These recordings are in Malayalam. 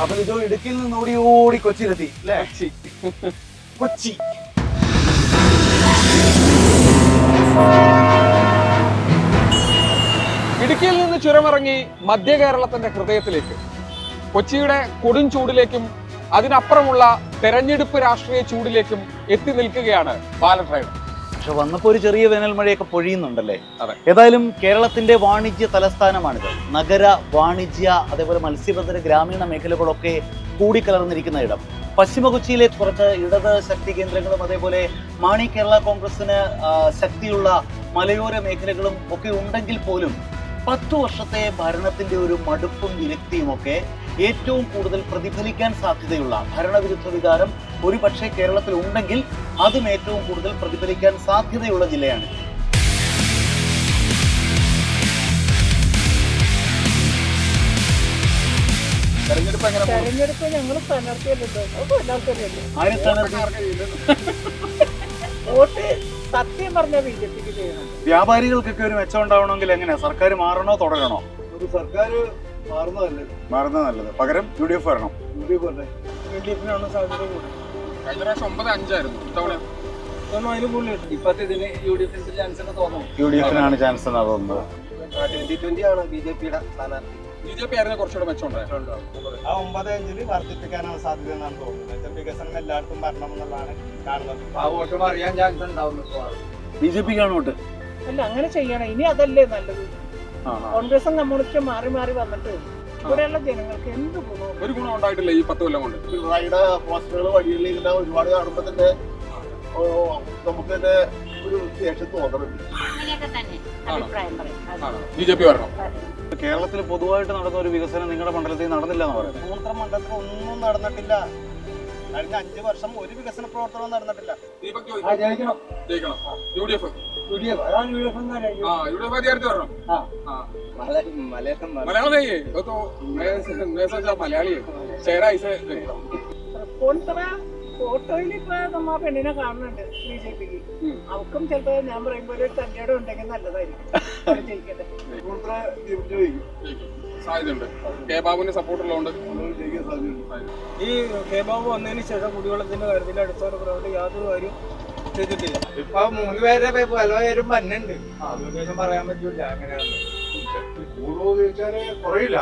അപ്പൊ ഇത് ഇടുക്കിയിൽ നിന്ന് ഓടി ഓടി കൊച്ചിയിലെത്തി അല്ലേ? കൊച്ചി ഇടുക്കിയിൽ നിന്ന് ചുരമിറങ്ങി മധ്യ കേരളത്തിന്റെ ഹൃദയത്തിലേക്ക്, കൊച്ചിയുടെ കൊടും ചൂടിലേക്കും അതിനപ്പുറമുള്ള തെരഞ്ഞെടുപ്പ് രാഷ്ട്രീയ ചൂടിലേക്കും എത്തി നിൽക്കുകയാണ് ബാലറ്റ് റൈഡ്. പക്ഷെ വന്നപ്പോ ഒരു ചെറിയ വേനൽ മഴയൊക്കെ പൊഴിയുന്നുണ്ടല്ലേ? ഏതായാലും കേരളത്തിന്റെ വാണിജ്യ തലസ്ഥാനമാണിത്. നഗര വാണിജ്യ അതേപോലെ മത്സ്യബന്ധന ഗ്രാമീണ മേഖലകളൊക്കെ കൂടിക്കലർന്നിരിക്കുന്ന ഇടം. പശ്ചിമ കൊച്ചിയിലെ കുറച്ച് ഇടത് ശക്തി കേന്ദ്രങ്ങളും അതേപോലെ മാണി കേരള കോൺഗ്രസിന് ശക്തിയുള്ള മലയോര മേഖലകളും ഒക്കെ ഉണ്ടെങ്കിൽ പോലും 10 വർഷത്തെ ഭരണത്തിന്റെ ഒരു മടുപ്പും വിരക്തിയും ഒക്കെ ഏറ്റവും കൂടുതൽ പ്രതിഫലിക്കാൻ സാധ്യതയുള്ള ഭരണവിരുദ്ധ വികാരം ഒരു പക്ഷേ കേരളത്തിൽ ഉണ്ടെങ്കിൽ അതും ഏറ്റവും കൂടുതൽ പ്രതിഫലിക്കാൻ സാധ്യതയുള്ള ജില്ലയാണ്. തെരഞ്ഞെടുപ്പ് ഞങ്ങൾ വോട്ട് സത്യം പറഞ്ഞ ബിജെപിക്ക് ചെയ്യണം. വ്യാപാരികൾക്കൊക്കെ ഒരു മെച്ചം ഉണ്ടാവണമെങ്കിൽ എങ്ങനെയാ? സർക്കാർ മാറണോ തുടരണോ? ഒരു സർക്കാർ മാറുന്നത് നല്ലത്. പകരം UDF വരണം. UDF-നാണ് സാധ്യത കൂടുതൽ. കഴിഞ്ഞ പ്രാവശ്യം 9-5 ആയിരുന്നു. അതിന് കൂടുതൽ ഇപ്പത്തെ ഇതിന് UDF-ന് ചാൻസ് എന്ന് തോന്നുന്നു. UDF-നാണ് ചാൻസ് എന്നാ തോന്നുന്നത്. 2020 ആണ് BJP-യുടെ സ്ഥാനാർത്ഥി. BJP ആയിരുന്നു കുറച്ചുകൂടെ മെച്ചമുണ്ടായിരുന്നു. ആ 9-5 വർദ്ധിപ്പിക്കാനാണ് സാധ്യത എന്നാണ് തോന്നുന്നത്. വികസനം എല്ലായിടത്തും വരണം എന്നുള്ളതാണ് കാണുന്നത്. ആ വോട്ട് അറിയാൻ ചാൻസ് ഉണ്ടാവും. BJP-ക്കാണ് വോട്ട്. അല്ല, അങ്ങനെ ചെയ്യണം. ഇനി അതല്ലേ നല്ലത്. കോൺഗ്രസും കമ്മ്യൂണിസ്റ്റും മാറി മാറി വന്നിട്ട് ഇവിടെയുള്ള ജനങ്ങൾക്ക് എന്ത് ഗുണം? ഒരു ഗുണം ഉണ്ടായിട്ടില്ല ഈ 10 കൊല്ലം കൊണ്ട്. പിണറായിയുടെ പോസ്റ്ററുകൾ വഴികളിൽ ഒരുപാട് കാണുമ്പോൾ തന്നെ നമുക്ക് തന്നെ ഒരു ദേഷ്യം തോന്നുന്നുണ്ട്. BJP വരണം. കേരളത്തിൽ പൊതുവായിട്ട് നടന്ന ഒരു വികസനം നിങ്ങളുടെ മണ്ഡലത്തിൽ നടന്നില്ല എന്ന് പറയുന്നത്. മൂന്നര മണ്ഡലത്തിൽ ഒന്നും നടന്നിട്ടില്ല. കഴിഞ്ഞ 5 വർഷം ഒരു വികസന പ്രവർത്തനവും നടന്നിട്ടില്ല. ഫോട്ടോയിൽ ഇപ്പൊ നമ്മ പെണ്ണിനെ കാണുന്നുണ്ട് BJP-ക്ക്. അവക്കും ചിലപ്പോ ഞാൻ പറയുമ്പോ ഒരു തന്റേടം ഉണ്ടെങ്കിൽ നല്ലതായിരിക്കും. സാധ്യതയുണ്ട്. കെ ബാബുവിന്റെ സപ്പോർട്ടുള്ളതുകൊണ്ട് ഈ കെ ബാബു വന്നതിന് ശേഷം കുടിവെള്ളത്തിന്റെ കാര്യത്തിൽ അടുത്തോടെ പ്രവർത്തി യാതൊരു കാര്യം ചെയ്തിട്ടില്ല. ഇപ്പൊ 3 പേരെ പലവരും പന്നുണ്ട്. അതൊന്നും പറയാൻ പറ്റൂല. അങ്ങനെയാണ് കുറയില്ല.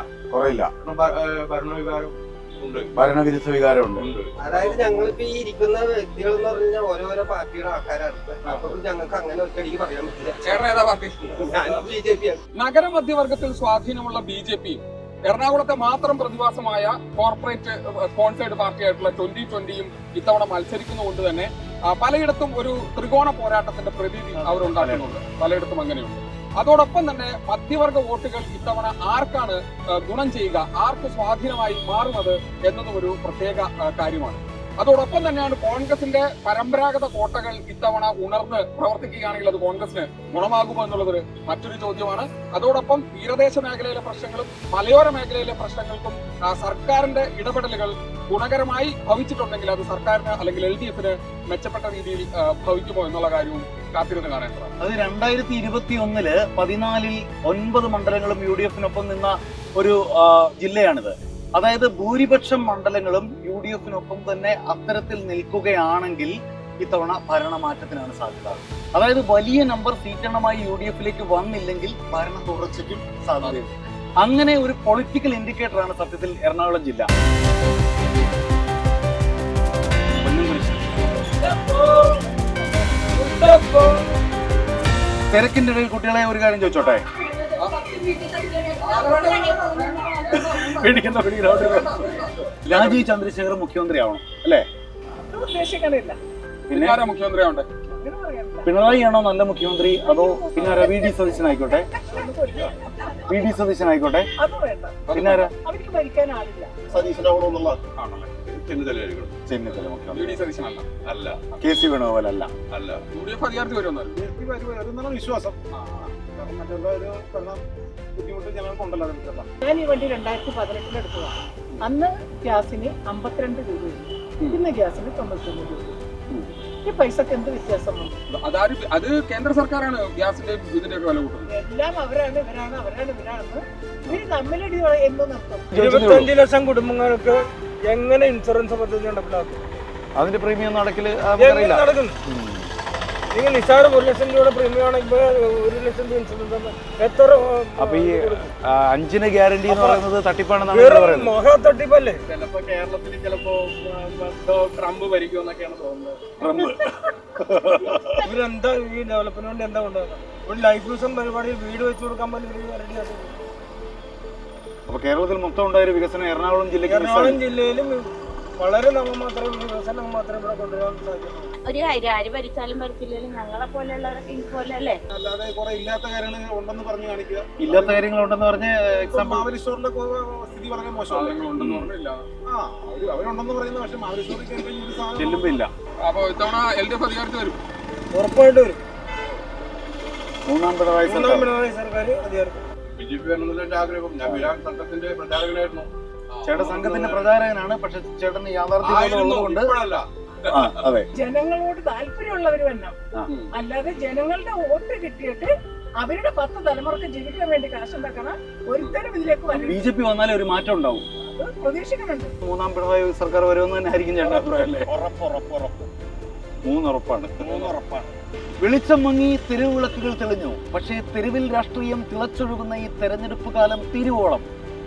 ഭരണവികാരം ഭരണവിരുദ്ധ വികാരമുണ്ട്. അതായത് ഞങ്ങളിപ്പോ ഈ ഇരിക്കുന്ന വ്യക്തികൾ എന്ന് പറഞ്ഞു കഴിഞ്ഞാൽ ഓരോരോ പാർട്ടിയുടെ ആൾക്കാരാണ്. അപ്പൊ ഞങ്ങൾക്ക് അങ്ങനെ ഒറ്റയടിക്ക് പറയാൻ പറ്റില്ല. BJP ആണ്. നഗരമധ്യവർഗത്തിൽ സ്വാധീനമുള്ള BJP എറണാകുളത്തെ മാത്രം പ്രതിഭാസമായ കോർപ്പറേറ്റ് സ്പോൺസേഡ് പാർട്ടിയായിട്ടുള്ള 2020-യും ഇത്തവണ മത്സരിക്കുന്നതുകൊണ്ട് തന്നെ പലയിടത്തും ഒരു ത്രികോണ പോരാട്ടത്തിന്റെ പ്രതീതി അവരുണ്ടാക്കുന്നുണ്ട്. പലയിടത്തും അങ്ങനെയുണ്ട്. അതോടൊപ്പം തന്നെ മധ്യവർഗ വോട്ടുകൾ ഇത്തവണ ആർക്കാണ് ഗുണം ചെയ്യുക, ആർക്ക് സ്വാധീനമായി മാറുന്നത് എന്നതും ഒരു പ്രത്യേക കാര്യമാണ്. അതോടൊപ്പം തന്നെയാണ് കോൺഗ്രസിന്റെ പരമ്പരാഗത കോട്ടകൾ ഇത്തവണ ഉണർന്ന് പ്രവർത്തിക്കുകയാണെങ്കിൽ അത് കോൺഗ്രസിന് ഗുണമാകുമോ എന്നുള്ളത് മറ്റൊരു ചോദ്യമാണ്. അതോടൊപ്പം തീരദേശ മേഖലയിലെ പ്രശ്നങ്ങളും മലയോര മേഖലയിലെ പ്രശ്നങ്ങൾക്കും സർക്കാരിന്റെ ഇടപെടലുകൾ ഗുണകരമായി ഭവിച്ചിട്ടുണ്ടെങ്കിൽ അത് സർക്കാരിന് അല്ലെങ്കിൽ LDF-ന് മെച്ചപ്പെട്ട രീതിയിൽ ഭവിക്കുമോ എന്നുള്ള കാര്യവും കാത്തിരുന്ന് കാണേണ്ടതാണ്. അത് 2021 14-ൽ 9 മണ്ഡലങ്ങളും UDF-നൊപ്പം നിന്ന ഒരു ജില്ലയാണിത്. അതായത് ഭൂരിപക്ഷം മണ്ഡലങ്ങളും UDF-നൊപ്പം തന്നെ അത്തരത്തിൽ നിൽക്കുകയാണെങ്കിൽ ഇത്തവണ ഭരണമാറ്റത്തിനാണ് സാധ്യത. അതായത് വലിയ നമ്പർ സീറ്റെണ്ണമായി UDF-ലേക്ക് വന്നില്ലെങ്കിൽ ഭരണ തുടർച്ചയ്ക്കും സാധ്യതയുണ്ട്. അങ്ങനെ ഒരു പൊളിറ്റിക്കൽ ഇൻഡിക്കേറ്ററാണ് സത്യത്തിൽ എറണാകുളം ജില്ല. തിരക്കിന്റെ ഇടയിൽ കുട്ടികളെ ഒരു കാര്യം ചോദിച്ചോട്ടെ. രാജീവ് ചന്ദ്രശേഖർ മുഖ്യമന്ത്രി ആവണം അല്ലേ? ഉദ്ദേശിക്കണില്ല. പിന്നെ മുഖ്യമന്ത്രി ആവണ്ടേ? പിണറായി ആണോ നല്ല മുഖ്യമന്ത്രി? അതോ പിന്നെ VD സതീശൻ ആയിക്കോട്ടെ? VD സതീശൻ ആയിക്കോട്ടെ. പിന്നെ അവർക്ക് ഭരിക്കാൻ ആളില്ല. സതീശനാവണമെന്നുള്ള ചെന്നിത്തല മുഖ്യമന്ത്രി. അല്ല. KC വേണുഗോപാൽ അല്ല. UDF അധികാരത്തിൽ വരുമെന്നാണ് വിശ്വാസം. ബുദ്ധിമുട്ട് ഞങ്ങൾക്കുണ്ടല്ലോ. ഞാൻ ഈ വണ്ടി 2018 എടുത്തതാണ്. അന്ന് ഗ്യാസിന് 52 രൂപയുണ്ട്. ഇന്ന് ഗ്യാസിന് 99 രൂപ. ഈ പൈസക്ക് എന്ത് വ്യത്യാസം വന്നു? അത് കേന്ദ്ര സർക്കാരാണ് ഗ്യാസിന്റെ ഇതിന്റെ ഒക്കെ വില കൂട്ടുന്നത്. എല്ലാം അവരാണ് ഇവരാണെന്ന് ഇവര് തമ്മിലടി എന്ന് നിർത്തും. 25 ലക്ഷം കുടുംബങ്ങൾക്ക് എങ്ങനെ ഇൻഷുറൻസ് പദ്ധതി നടപ്പിലാക്കും? അതിന്റെ പ്രീമിയം നടക്കില് എങ്ങനെ നടക്കുന്നു? നിങ്ങൾ നിസ്സാരം 1 ലക്ഷം രൂപയുടെ പ്രീമിയം ആണെങ്കിൽ 1 ലക്ഷം രൂപ ഇൻഷുറൻസ് എത്ര? അപ്പൊ ഈ 5-ന് ഗ്യാരണ്ടി എന്ന് പറയുന്നത് തട്ടിപ്പാണെന്നാണ് പറയുന്നത്. മഹാ തട്ടിപ്പല്ലേ? ചിലപ്പോ കേരളത്തിൽ ചിലപ്പോ ട്രംപ് ഭരിക്കുമെന്നൊക്കെയാണ് തോന്നുന്നത്. ഇവരെന്താ ഈ ഡെവലപ്മെന്റ് കൊണ്ട് എന്താ കൊണ്ടുവന്നത്? ഒരു ലൈഫ് മിഷൻ പരിപാടിയിൽ വീട് വെച്ച് കൊടുക്കാൻ പോലും റെഡിയാക്കുന്നത്. അപ്പൊ കേരളത്തിൽ മൊത്തം ഉണ്ടായൊരു വികസനം എറണാകുളം എറണാകുളം ജില്ലയിലും വളരെ നാമമാത്രം വികസനം മാത്രമേ ഇവിടെ കൊണ്ടുവരാൻ സാധിക്കുള്ളൂ. ഒരു കാര്യം ആര് ഭരിച്ചാലും ഭരിച്ചില്ലെങ്കിലും ഞങ്ങളെ പോലെയുള്ളവരൊക്കെ ഇതുപോലെ അല്ലേ? അല്ലാതെ കുറെ ഇല്ലാത്ത കാര്യങ്ങൾ ഉണ്ടെന്ന് പറഞ്ഞു കാണിക്കുക. ഇല്ലാത്ത കാര്യങ്ങളുണ്ടെന്ന് പറഞ്ഞ് എക്സാമ്പിൾ മാവലി സ്റ്റോറിന്റെ സ്ഥിതി വളരെ മോശമാണ്. ഉണ്ടെന്ന് പറഞ്ഞില്ല. അവരുണ്ടെന്ന് പറയുന്നത് പക്ഷെ മാവലി സ്റ്റോറിൽ ഒരു സാധനം ചെല്ലുമ്പോ ഇല്ല. അപ്പൊ ഇത്തവണ LDF അധികാരത്തിൽ വരും. ഉറപ്പായിട്ട് വരും. മൂന്നാം പിണറായി സർക്കാർ അധികാരത്തിൽ. BJP വരണമെന്നതിന്റെ ആഗ്രഹം. ഞാൻ വിരാട് സംഘത്തിന്റെ പ്രചാരകനായിരുന്നു. ചേട്ടൻ സംഘത്തിന്റെ പ്രചാരകനാണ്. പക്ഷെ ചേട്ടന് യാഥാർത്ഥ്യം ഉള്ളതുകൊണ്ട് അതെ ജനങ്ങളോട് താല്പര്യമുള്ളവർ തന്നെ, അല്ലാതെ ജനങ്ങളുടെ വോട്ട് കിട്ടിയിട്ട് അവരുടെ 10 തലമുറക്ക് ജീവിക്കാൻ വേണ്ടി കാശുണ്ടാക്കണ ഒരുത്തരും ഇതിലേക്ക് വരും. BJP വന്നാലേ ഒരു മാറ്റം ഉണ്ടാവും. പ്രതീക്ഷിക്കുന്നുണ്ട്. മൂന്നാം പിണറായി സർക്കാർ വരുമെന്ന് തന്നെ ആയിരിക്കും ചേട്ടൻ അഭിപ്രായമല്ലേ? ഉറപ്പ്. 3 ഉറപ്പാണ്. വെളിച്ചം മങ്ങി തെരുവ് വിളക്കുകൾ തെളിഞ്ഞു. പക്ഷേ തെരുവിൽ രാഷ്ട്രീയം തിളച്ചൊഴുകുന്ന ഈ തെരഞ്ഞെടുപ്പ് കാലം തിരുവോളം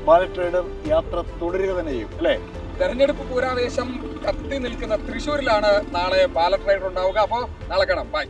ബാലറ്റ് റൈഡർ യാത്ര തുടരുക തന്നെ ചെയ്യും അല്ലേ? തെരഞ്ഞെടുപ്പ് പൂരാവേശം കത്തി നിൽക്കുന്ന തൃശ്ശൂരിലാണ് നാളെ ബാലറ്റ് റൈഡർ ഉണ്ടാവുക. അപ്പോൾ നാളെ കാണാം. ബൈ.